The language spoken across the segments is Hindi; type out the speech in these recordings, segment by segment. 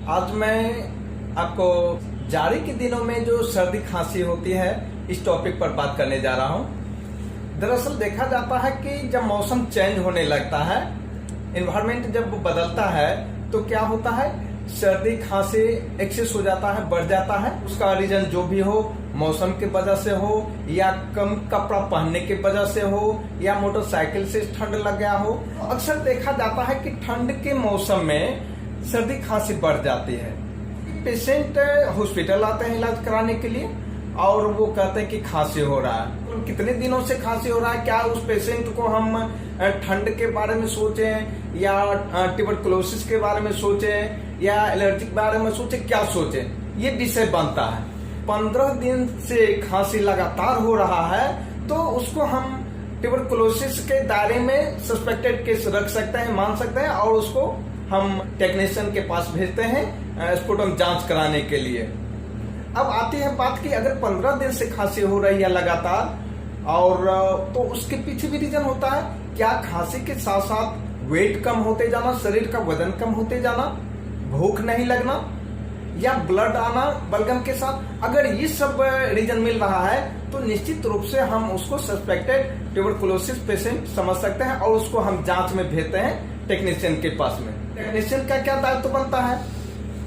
आज मैं आपको जाड़ी के दिनों में जो सर्दी खांसी होती है इस टॉपिक पर बात करने जा रहा हूँ। दरअसल देखा जाता है कि जब मौसम चेंज होने लगता है, एनवायरनमेंट जब बदलता है तो क्या होता है, सर्दी खांसी एक्सेस हो जाता है, बढ़ जाता है। उसका रीजन जो भी हो, मौसम की वजह से हो या कम कपड़ा पहनने की वजह से हो या मोटरसाइकिल से ठंड लग गया हो। अक्सर देखा जाता है कि ठंड के मौसम में सर्दी खांसी बढ़ जाती है। पेशेंट हॉस्पिटल आते हैं इलाज कराने के लिए और वो कहते हैं कि खांसी हो रहा है। कितने दिनों से खांसी हो रहा है, क्या उस पेशेंट को हम ठंड के बारे में सोचें या ट्यूबरकुलोसिस के बारे में सोचें या एलर्जी के बारे में सोचें, क्या सोचें, ये विषय बनता है। 15 दिन से खांसी लगातार हो रहा है तो उसको हम ट्यूबरकुलोसिस के दायरे में सस्पेक्टेड केस रख सकते हैं, मान सकते हैं और उसको हम टेक्नीशियन के पास भेजते हैं स्पुटम जांच कराने के लिए। अब आती है बात कि अगर 15 दिन से खांसी हो रही है लगातार और तो उसके पीछे भी रीजन होता है। क्या खांसी के साथ साथ वेट कम होते जाना, शरीर का वजन कम होते जाना, भूख नहीं लगना या ब्लड आना बलगम के साथ, अगर ये सब रीजन मिल रहा है तो निश्चित रूप से हम उसको सस्पेक्टेड ट्यूबरकुलोसिस पेशेंट समझ सकते हैं और उसको हम जांच में भेजते हैं टेक्नीशियन के पास में। टेक्नीशियन का क्या दायित्व बनता है,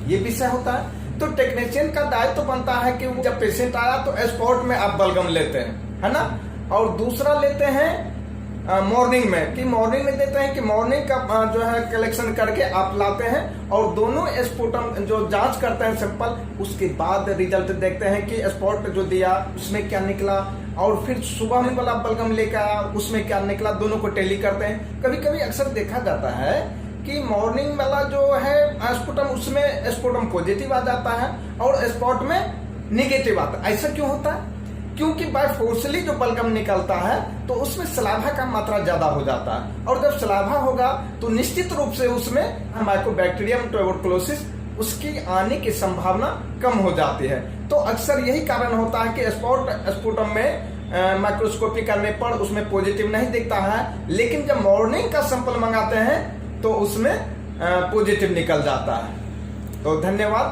ये विषय होता है। तो टेक्नीशियन का दायित्व बनता है कि जब पेशेंट आया तो स्पॉट में आप बलगम लेते हैं, है ना, और दूसरा लेते हैं मॉर्निंग में, कि मॉर्निंग में देते हैं कि मॉर्निंग का जो है कलेक्शन करके आप लाते हैं और दोनों स्पुटम जो जांच करते हैं सैंपल, उसके बाद रिजल्ट देखते हैं कि स्पॉट जो दिया उसमें क्या निकला और फिर सुबह में वाला बलगम लेकर आया उसमें क्या निकला, दोनों को टैली करते हैं। कभी कभी अक्सर देखा जाता है कि मॉर्निंग वाला जो है स्पुटम, उसमें स्पुटम पॉजिटिव आ जाता है और स्पॉट में निगेटिव आता है। ऐसा क्यों होता है? क्योंकि बाय फोर्सली जो बलगम निकलता है तो उसमें सलाभा का मात्रा ज्यादा हो जाता है और जब सलाभा होगा तो निश्चित रूप से उसमें माइकोबैक्टीरियम ट्यूबरकुलोसिस उसकी आने की संभावना कम हो जाती है। तो अक्सर यही कारण होता है कि स्पुटम में माइक्रोस्कोपी करने पर उसमें पॉजिटिव नहीं दिखता है, लेकिन जब मॉर्निंग का सैंपल मंगाते हैं तो उसमें पॉजिटिव निकल जाता है। तो धन्यवाद।